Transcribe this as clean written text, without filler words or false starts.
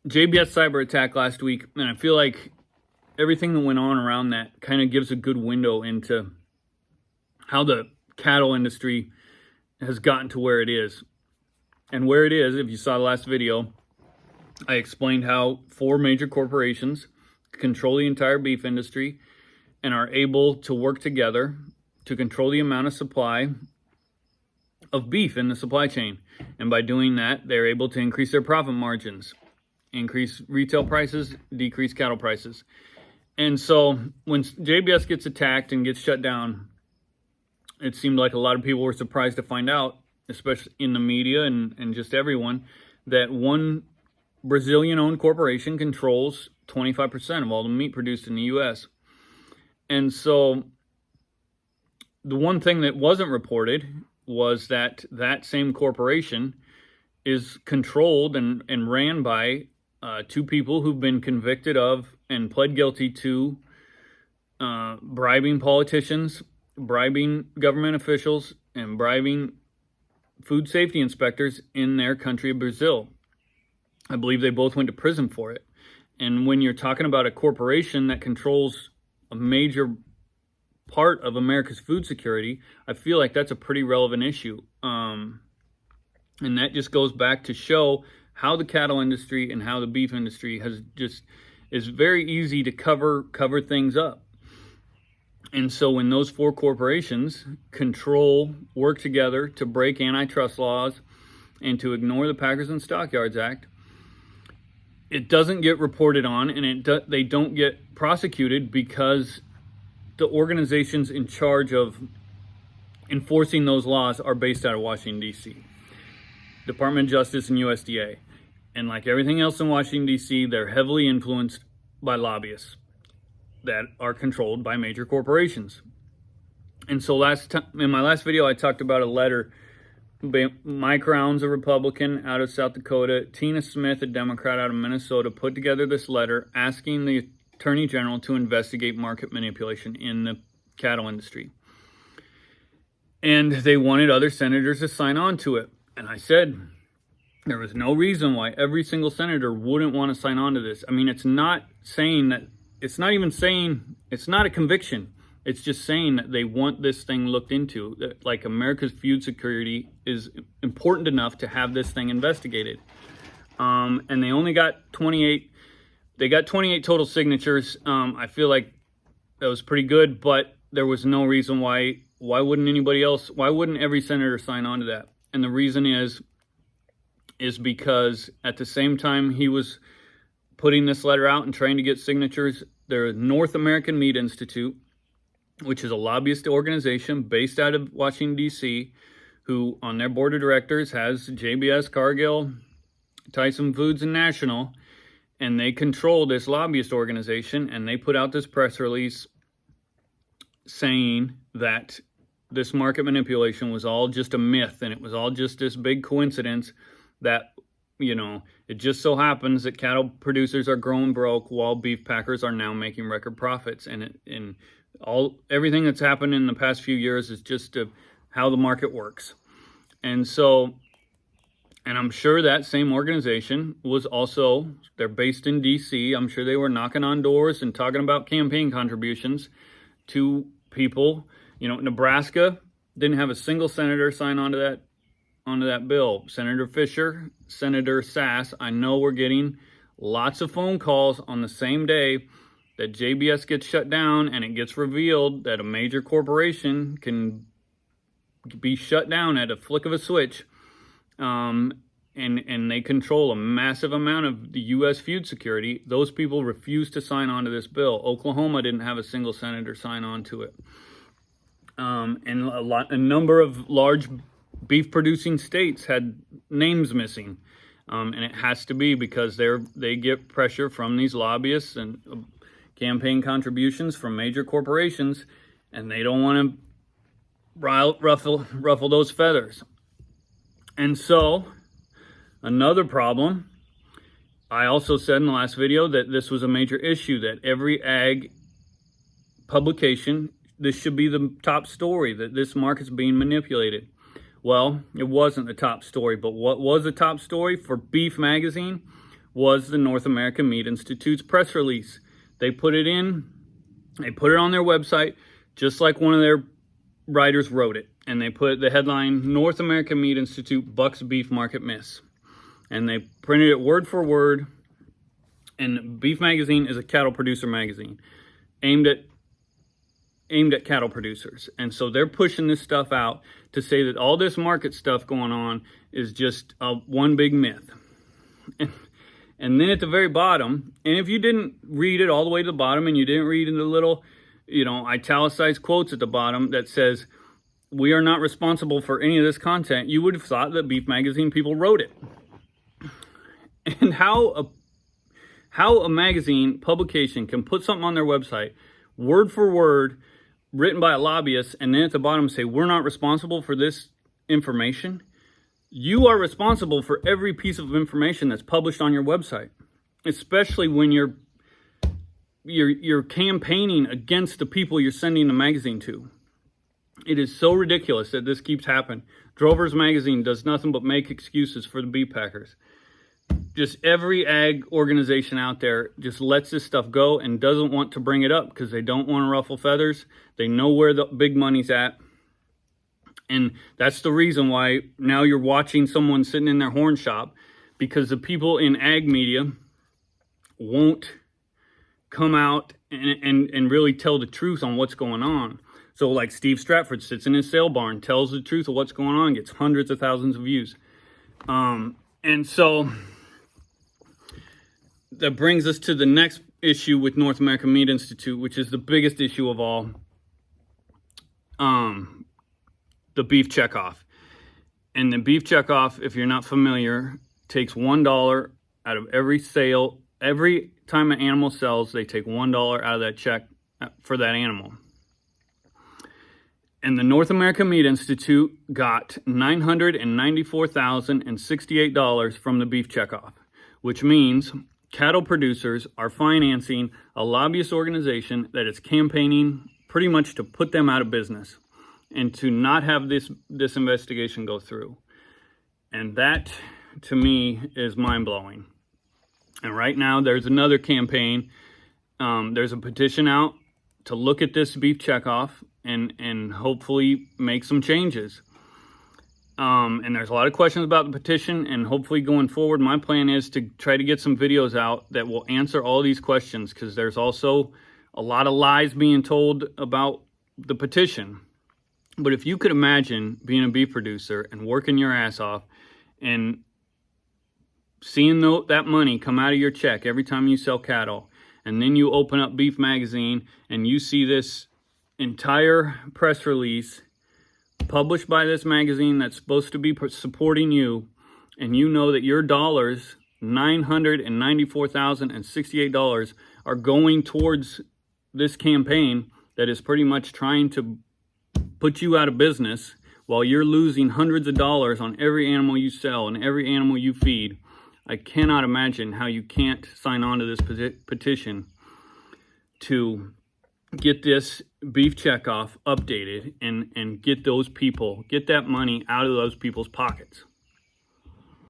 JBS cyber attack last week, and I feel like everything that went on around that kind of gives a good window into how the cattle industry has gotten to where it is. And where it is, if you saw the last video, I explained how 4 major corporations control the entire beef industry and are able to work together to control the amount of supply of beef in the supply chain. And by doing that, they're able to increase their profit margins, increase retail prices, decrease cattle prices. And so when JBS gets attacked and gets shut down, it seemed like a lot of people were surprised to find out, especially in the media and just everyone, that one Brazilian-owned corporation controls 25% of all the meat produced in the U.S. And so the one thing that wasn't reported was that that same corporation is controlled and ran by 2 people who've been convicted of and pled guilty to bribing politicians, bribing government officials, and bribing food safety inspectors in their country of Brazil. I believe they both went to prison for it. And when you're talking about a corporation that controls a major part of America's food security, I feel like that's a pretty relevant issue. And that just goes back to show how the cattle industry and how the beef industry is very easy to cover things up. And so when those 4 corporations work together to break antitrust laws and to ignore the Packers and Stockyards Act, it doesn't get reported on, and they don't get prosecuted because the organizations in charge of enforcing those laws are based out of Washington, D.C., Department of Justice and USDA. And like everything else in Washington, D.C., they're heavily influenced by lobbyists that are controlled by major corporations. And so in my last video, I talked about a letter. Mike Rounds, a Republican out of South Dakota, Tina Smith, a Democrat out of Minnesota, put together this letter asking the Attorney General to investigate market manipulation in the cattle industry. And they wanted other senators to sign on to it. And I said there was no reason why every single senator wouldn't want to sign on to this. I mean, it's not a conviction. It's just saying that they want this thing looked into. That, like, America's food security is important enough to have this thing investigated. And they only got 28. They got 28 total signatures. I feel like that was pretty good, but there was no reason why wouldn't anybody else? Why wouldn't every senator sign on to that? And the reason is because at the same time he was putting this letter out and trying to get signatures, the North American Meat Institute, which is a lobbyist organization based out of Washington, D.C., who on their board of directors has JBS, Cargill, Tyson Foods, and National, and they control this lobbyist organization, and they put out this press release saying that this market manipulation was all just a myth, and it was all just this big coincidence that, it just so happens that cattle producers are growing broke while beef packers are now making record profits. And everything that's happened in the past few years is just how the market works. And so, and I'm sure that same organization they're based in D.C. I'm sure they were knocking on doors and talking about campaign contributions to people. Nebraska didn't have a single senator sign onto that bill. Senator Fisher, Senator Sass, I know we're getting lots of phone calls on the same day that JBS gets shut down and it gets revealed that a major corporation can be shut down at a flick of a switch, and they control a massive amount of the U.S. food security. Those people refuse to sign on to this bill. Oklahoma didn't have a single senator sign on to it. And a number of large beef producing states had names missing. And it has to be because they get pressure from these lobbyists and campaign contributions from major corporations, and they don't want to ruffle those feathers. And so another problem, I also said in the last video that this was a major issue, that every ag publication, this should be the top story, that this market's being manipulated. Well, it wasn't the top story, but what was the top story for Beef Magazine was the North American Meat Institute's press release. They put it on their website, just like one of their writers wrote it. And they put the headline, North American Meat Institute bucks beef market miss. And they printed it word for word. And Beef Magazine is a cattle producer magazine aimed at cattle producers. And so they're pushing this stuff out to say that all this market stuff going on is just one big myth. And then at the very bottom, and if you didn't read it all the way to the bottom and you didn't read in the little, italicized quotes at the bottom that says, we are not responsible for any of this content, you would have thought that Beef Magazine people wrote it. And how a magazine publication can put something on their website, word for word, written by a lobbyist, and then at the bottom say, we're not responsible for this information. You are responsible for every piece of information that's published on your website, especially when you're campaigning against the people you're sending the magazine to. It is so ridiculous that this keeps happening. Drover's Magazine does nothing but make excuses for the beef packers. Just every ag organization out there just lets this stuff go and doesn't want to bring it up because they don't want to ruffle feathers. They know where the big money's at. And that's the reason why now you're watching someone sitting in their horn shop, because the people in ag media won't come out and really tell the truth on what's going on. So like Steve Stratford sits in his sale barn, tells the truth of what's going on, gets hundreds of thousands of views. And so that brings us to the next issue with North American Meat Institute, which is the biggest issue of all, the beef checkoff. And the beef checkoff, if you're not familiar, takes $1 out of every sale. Every time an animal sells, they take $1 out of that check for that animal. And the North American Meat Institute got $994,068 from the beef checkoff, which means cattle producers are financing a lobbyist organization that is campaigning pretty much to put them out of business and to not have this investigation go through. And that, to me, is mind-blowing. And right now, there's another campaign. There's a petition out to look at this beef checkoff and hopefully make some changes. And there's a lot of questions about the petition, and hopefully going forward, my plan is to try to get some videos out that will answer all these questions, because there's also a lot of lies being told about the petition. But if you could imagine being a beef producer and working your ass off and seeing that money come out of your check every time you sell cattle, and then you open up Beef Magazine and you see this entire press release published by this magazine that's supposed to be supporting you, and you know that your dollars, $994,068, are going towards this campaign that is pretty much trying to put you out of business while you're losing hundreds of dollars on every animal you sell and every animal you feed. I cannot imagine how you can't sign on to this petition to get this beef checkoff updated and get that money out of those people's pockets.